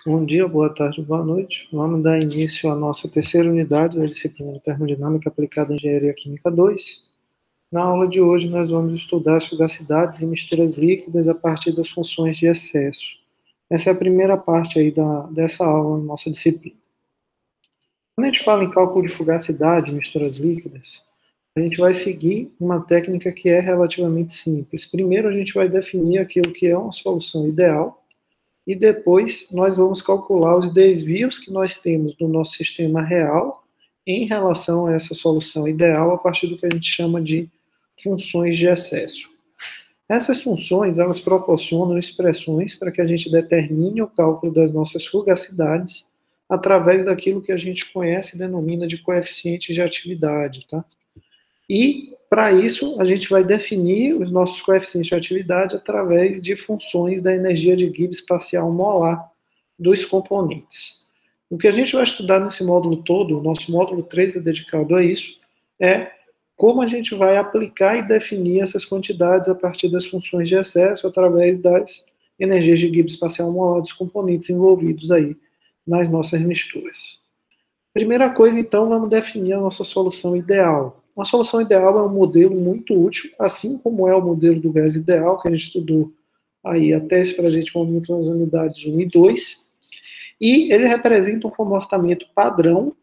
Bom dia, boa tarde, boa noite. Vamos dar início à nossa terceira unidade da disciplina de Termodinâmica aplicada em Engenharia Química 2. Na aula de hoje, nós vamos estudar as fugacidades e misturas líquidas a partir das funções de excesso. Essa é a primeira parte aí dessa aula na nossa disciplina. Quando a gente fala em cálculo de fugacidade e misturas líquidas, a gente vai seguir uma técnica que é relativamente simples. Primeiro, a gente vai definir aquilo que é uma solução ideal, e depois nós vamos calcular os desvios que nós temos no nosso sistema real em relação a essa solução ideal a partir do que a gente chama de funções de excesso. Essas funções, elas proporcionam expressões para que a gente determine o cálculo das nossas fugacidades através daquilo que a gente conhece e denomina de coeficiente de atividade, tá? E, para isso, a gente vai definir os nossos coeficientes de atividade através de funções da energia de Gibbs parcial molar dos componentes. O que a gente vai estudar nesse módulo todo, o nosso módulo 3 é dedicado a isso, é como a gente vai aplicar e definir essas quantidades a partir das funções de excesso através das energias de Gibbs parcial molar dos componentes envolvidos aí nas nossas misturas. Primeira coisa, então, vamos definir a nossa solução ideal. Uma solução ideal é um modelo muito útil, assim como é o modelo do gás ideal, que a gente estudou aí até esse presente momento nas unidades 1 e 2, e ele representa um comportamento padrão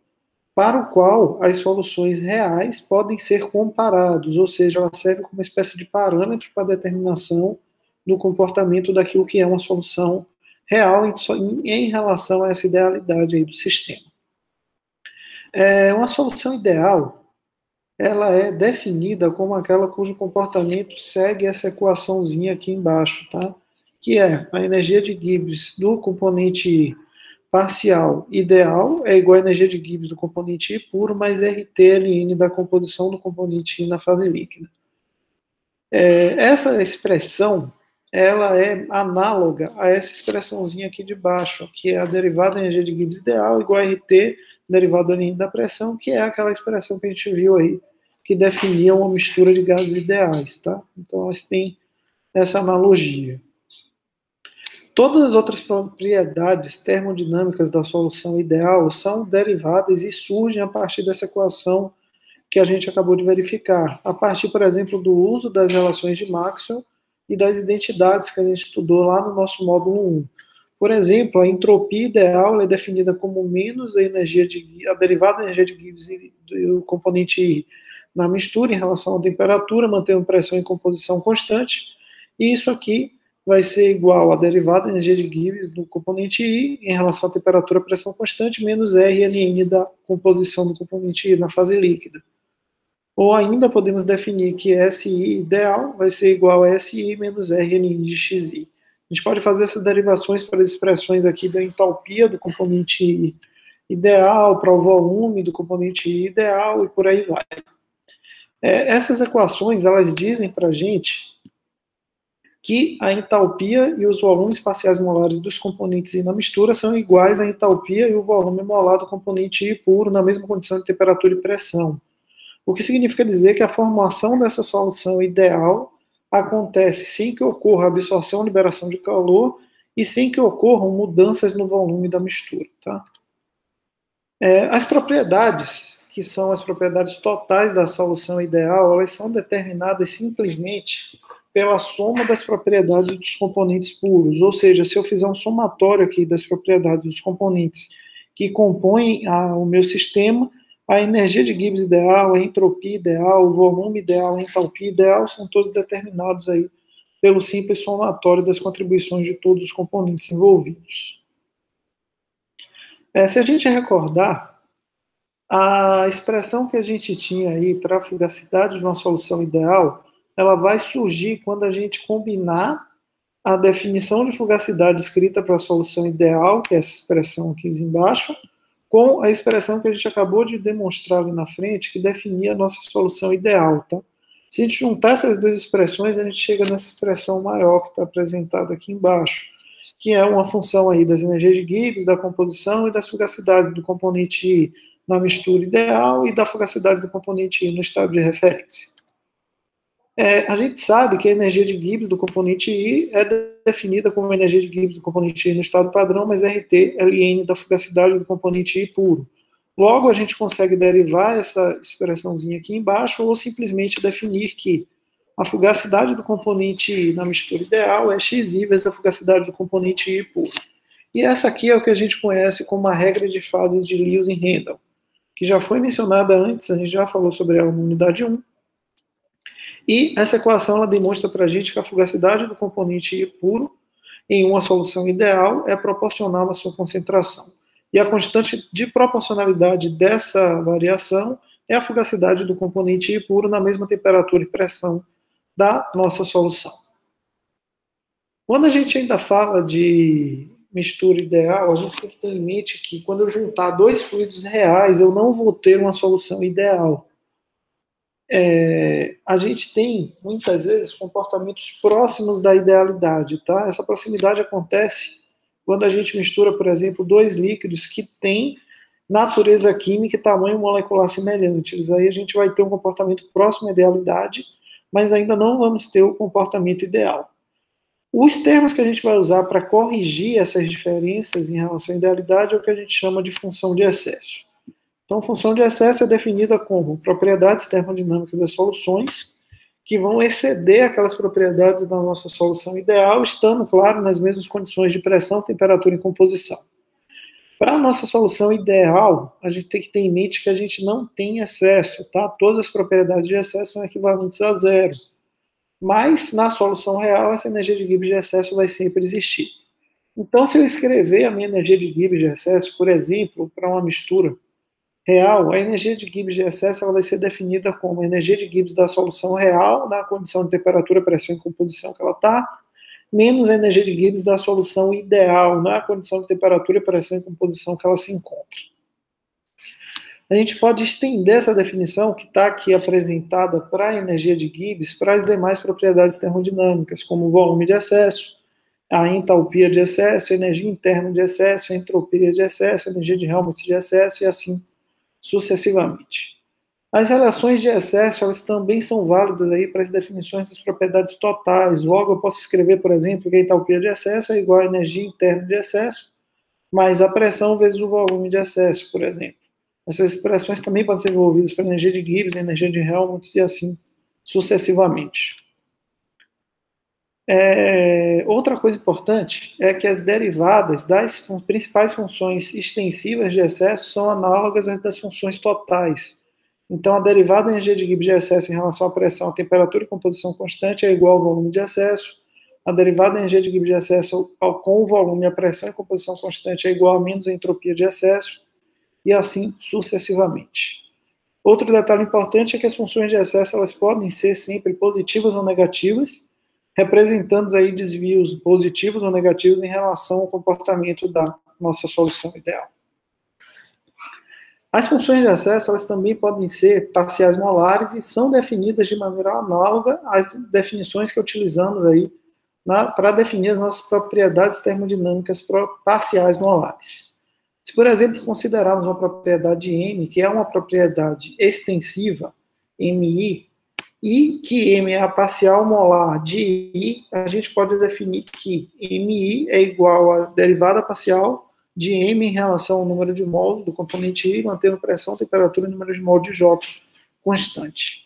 para o qual as soluções reais podem ser comparados, ou seja, ela serve como uma espécie de parâmetro para a determinação do comportamento daquilo que é uma solução real em relação a essa idealidade aí do sistema. Uma solução ideal, ela é definida como aquela cujo comportamento segue essa equaçãozinha aqui embaixo, tá? Que é a energia de Gibbs do componente parcial ideal é igual à energia de Gibbs do componente I puro mais RT-Ln da composição do componente I na fase líquida. Essa expressão, ela é análoga a essa expressãozinha aqui de baixo, que é a derivada da energia de Gibbs ideal igual a RT derivada da pressão, que é aquela expressão que a gente viu aí, que definia uma mistura de gases ideais, tá? Então, elas têm essa analogia. Todas as outras propriedades termodinâmicas da solução ideal são derivadas e surgem a partir dessa equação que a gente acabou de verificar, a partir, por exemplo, do uso das relações de Maxwell e das identidades que a gente estudou lá no nosso módulo 1. Por exemplo, a entropia ideal é definida como menos a derivada da energia de Gibbs do componente I na mistura em relação à temperatura, mantendo pressão e composição constante, e isso aqui vai ser igual a derivada da energia de Gibbs do componente I em relação à temperatura e pressão constante, menos RNN da composição do componente I na fase líquida. Ou ainda podemos definir que SI ideal vai ser igual a SI menos RNN de XI. A gente pode fazer essas derivações para as expressões aqui da entalpia do componente I ideal, para o volume do componente I ideal e por aí vai. Essas equações, elas dizem para a gente que a entalpia e os volumes parciais molares dos componentes I na mistura são iguais à entalpia e o volume molar do componente I puro na mesma condição de temperatura e pressão. O que significa dizer que a formação dessa solução ideal acontece sem que ocorra absorção ou liberação de calor e sem que ocorram mudanças no volume da mistura. Tá? As propriedades, que são as propriedades totais da solução ideal, elas são determinadas simplesmente pela soma das propriedades dos componentes puros, ou seja, se eu fizer um somatório aqui das propriedades dos componentes que compõem o meu sistema, a energia de Gibbs ideal, a entropia ideal, o volume ideal, a entalpia ideal, são todos determinados aí pelo simples somatório das contribuições de todos os componentes envolvidos. Se a gente recordar, a expressão que a gente tinha aí para a fugacidade de uma solução ideal, ela vai surgir quando a gente combinar a definição de fugacidade escrita para a solução ideal, que é essa expressão aqui embaixo, com a expressão que a gente acabou de demonstrar ali na frente, que definia a nossa solução ideal. Tá? Se a gente juntar essas duas expressões, a gente chega nessa expressão maior que está apresentada aqui embaixo, que é uma função aí das energias de Gibbs, da composição e das fugacidades do componente I na mistura ideal e da fugacidade do componente I no estado de referência. A gente sabe que a energia de Gibbs do componente I é definida como a energia de Gibbs do componente I no estado padrão, mais RT ln da fugacidade do componente I puro. Logo, a gente consegue derivar essa expressãozinha aqui embaixo ou simplesmente definir que a fugacidade do componente I na mistura ideal é xi vezes a fugacidade do componente I puro. E essa aqui é o que a gente conhece como a regra de fases de Lewis e Randall, que já foi mencionada antes, a gente já falou sobre ela na unidade 1. E essa equação ela demonstra para a gente que a fugacidade do componente I puro em uma solução ideal é proporcional à sua concentração. E a constante de proporcionalidade dessa variação é a fugacidade do componente I puro na mesma temperatura e pressão da nossa solução. Quando a gente ainda fala de mistura ideal, a gente tem que ter em mente que quando eu juntar dois fluidos reais, eu não vou ter uma solução ideal. A gente tem, muitas vezes, comportamentos próximos da idealidade, tá? Essa proximidade acontece quando a gente mistura, por exemplo, dois líquidos que têm natureza química e tamanho molecular semelhantes. Aí a gente vai ter um comportamento próximo à idealidade, mas ainda não vamos ter o comportamento ideal. Os termos que a gente vai usar para corrigir essas diferenças em relação à idealidade é o que a gente chama de função de excesso. Então, função de excesso é definida como propriedades termodinâmicas das soluções que vão exceder aquelas propriedades da nossa solução ideal, estando, claro, nas mesmas condições de pressão, temperatura e composição. Para a nossa solução ideal, a gente tem que ter em mente que a gente não tem excesso, tá? Todas as propriedades de excesso são equivalentes a zero. Mas, na solução real, essa energia de Gibbs de excesso vai sempre existir. Então, se eu escrever a minha energia de Gibbs de excesso, por exemplo, para uma mistura real, a energia de Gibbs de excesso ela vai ser definida como a energia de Gibbs da solução real, na condição de temperatura, pressão e composição que ela está, menos a energia de Gibbs da solução ideal, na condição de temperatura, pressão e composição que ela se encontra. A gente pode estender essa definição que está aqui apresentada para a energia de Gibbs para as demais propriedades termodinâmicas, como o volume de excesso, a entalpia de excesso, a energia interna de excesso, a entropia de excesso, a energia de Helmholtz de excesso e assim sucessivamente. As relações de excesso, elas também são válidas aí para as definições das propriedades totais. Logo, eu posso escrever, por exemplo, que a entalpia de excesso é igual à energia interna de excesso, mais a pressão vezes o volume de excesso, por exemplo. Essas expressões também podem ser envolvidas para a energia de Gibbs, a energia de Helmholtz e assim sucessivamente. Outra coisa importante é que as derivadas das principais funções extensivas de excesso são análogas às das funções totais. Então, a derivada da energia de Gibbs de excesso em relação à pressão, temperatura e composição constante é igual ao volume de excesso. A derivada da energia de Gibbs de excesso com o volume, a pressão e composição constante é igual a menos a entropia de excesso, e assim sucessivamente. Outro detalhe importante é que as funções de excesso elas podem ser sempre positivas ou negativas, representando aí desvios positivos ou negativos em relação ao comportamento da nossa solução ideal. As funções de excesso elas também podem ser parciais molares e são definidas de maneira análoga às definições que utilizamos aí para definir as nossas propriedades termodinâmicas parciais molares. Se, por exemplo, considerarmos uma propriedade M, que é uma propriedade extensiva, MI, e que M é a parcial molar de I, a gente pode definir que MI é igual à derivada parcial de M em relação ao número de mols do componente I, mantendo pressão, temperatura e número de mols de J constante.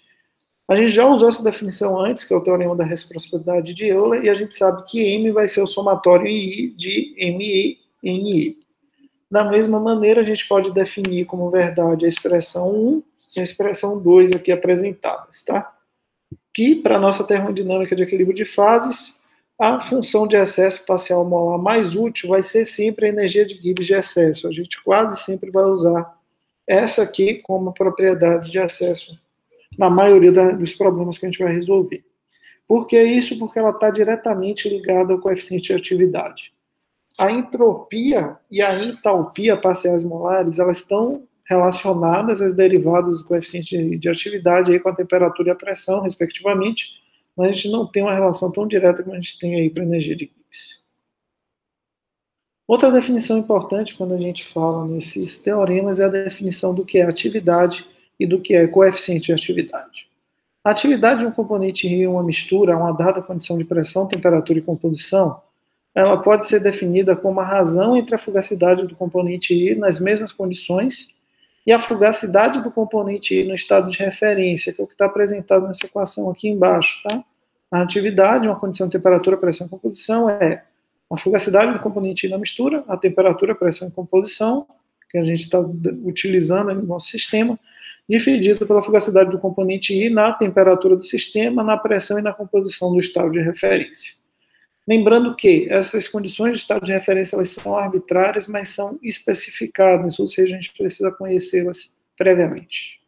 A gente já usou essa definição antes, que é o teorema da reciprocidade de Euler, e a gente sabe que M vai ser o somatório I de MI em I. Da mesma maneira, a gente pode definir como verdade a expressão 1 e a expressão 2 aqui apresentadas, tá? Que, para a nossa termodinâmica de equilíbrio de fases, a função de excesso parcial molar mais útil vai ser sempre a energia de Gibbs de excesso. A gente quase sempre vai usar essa aqui como propriedade de excesso na maioria dos problemas que a gente vai resolver. Por que isso? Porque ela está diretamente ligada ao coeficiente de atividade. A entropia e a entalpia parciais molares, elas estão relacionadas às derivadas do coeficiente de atividade aí com a temperatura e a pressão, respectivamente, mas a gente não tem uma relação tão direta como a gente tem aí para a energia de Gibbs. Outra definição importante quando a gente fala nesses teoremas é a definição do que é atividade e do que é coeficiente de atividade. A atividade de um componente I em uma mistura a uma dada condição de pressão, temperatura e composição, ela pode ser definida como a razão entre a fugacidade do componente I nas mesmas condições e a fugacidade do componente I no estado de referência, que é o que está apresentado nessa equação aqui embaixo, tá? A atividade, uma condição de temperatura, pressão e composição, é a fugacidade do componente I na mistura, a temperatura, pressão e composição, que a gente está utilizando no nosso sistema, dividido pela fugacidade do componente I na temperatura do sistema, na pressão e na composição do estado de referência. Lembrando que essas condições de estado de referência elas são arbitrárias, mas são especificadas, ou seja, a gente precisa conhecê-las previamente.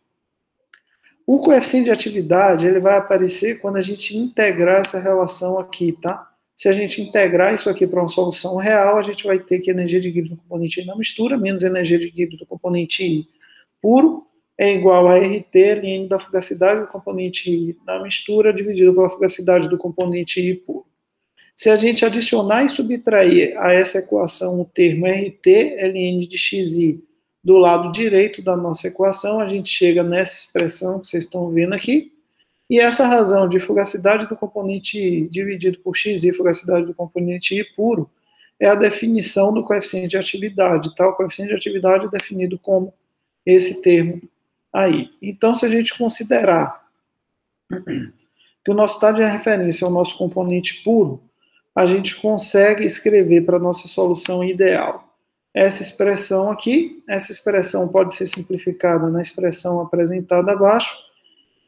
O coeficiente de atividade ele vai aparecer quando a gente integrar essa relação aqui, tá? Se a gente integrar isso aqui para uma solução real, a gente vai ter que a energia de Gibbs do componente I na mistura menos a energia de Gibbs do componente I puro é igual a RT ln da fugacidade do componente I na mistura dividido pela fugacidade do componente I puro. Se a gente adicionar e subtrair a essa equação o termo RT ln de xi do lado direito da nossa equação, a gente chega nessa expressão que vocês estão vendo aqui, e essa razão de fugacidade do componente I dividido por xi, fugacidade do componente I puro, é a definição do coeficiente de atividade, tá? O coeficiente de atividade é definido como esse termo aí. Então, se a gente considerar que o nosso estado de referência é o nosso componente puro, a gente consegue escrever para a nossa solução ideal essa expressão aqui. Essa expressão pode ser simplificada na expressão apresentada abaixo,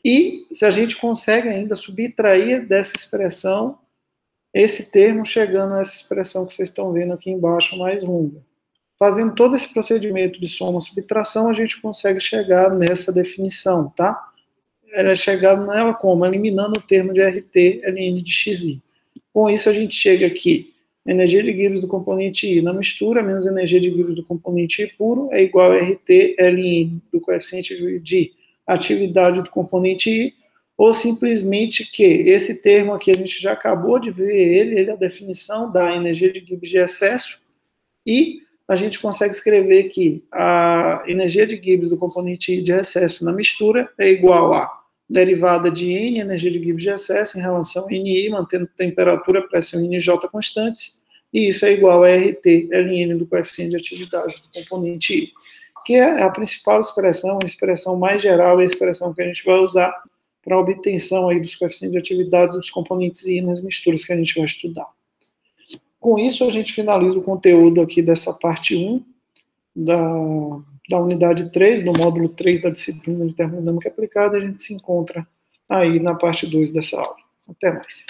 e se a gente consegue ainda subtrair dessa expressão esse termo, chegando a essa expressão que vocês estão vendo aqui embaixo, mais longa. Fazendo todo esse procedimento de soma e subtração, a gente consegue chegar nessa definição, tá? Ela é chegada nela como? Eliminando o termo de RT ln de xi. Com isso, a gente chega aqui, energia de Gibbs do componente I na mistura menos energia de Gibbs do componente I puro é igual a RT ln do coeficiente de atividade do componente I, ou simplesmente que esse termo aqui a gente já acabou de ver ele é a definição da energia de Gibbs de excesso, e a gente consegue escrever que a energia de Gibbs do componente I de excesso na mistura é igual a derivada de N, energia de Gibbs de excesso, em relação a NI, mantendo temperatura, pressão e NJ constantes, e isso é igual a RT ln do coeficiente de atividade do componente I, que é a principal expressão, a expressão mais geral, a expressão que a gente vai usar para a obtenção aí dos coeficientes de atividade dos componentes I nas misturas que a gente vai estudar. Com isso, a gente finaliza o conteúdo aqui dessa parte 1 da unidade 3, do módulo 3 da disciplina de termodinâmica aplicada. A gente se encontra aí na parte 2 dessa aula. Até mais.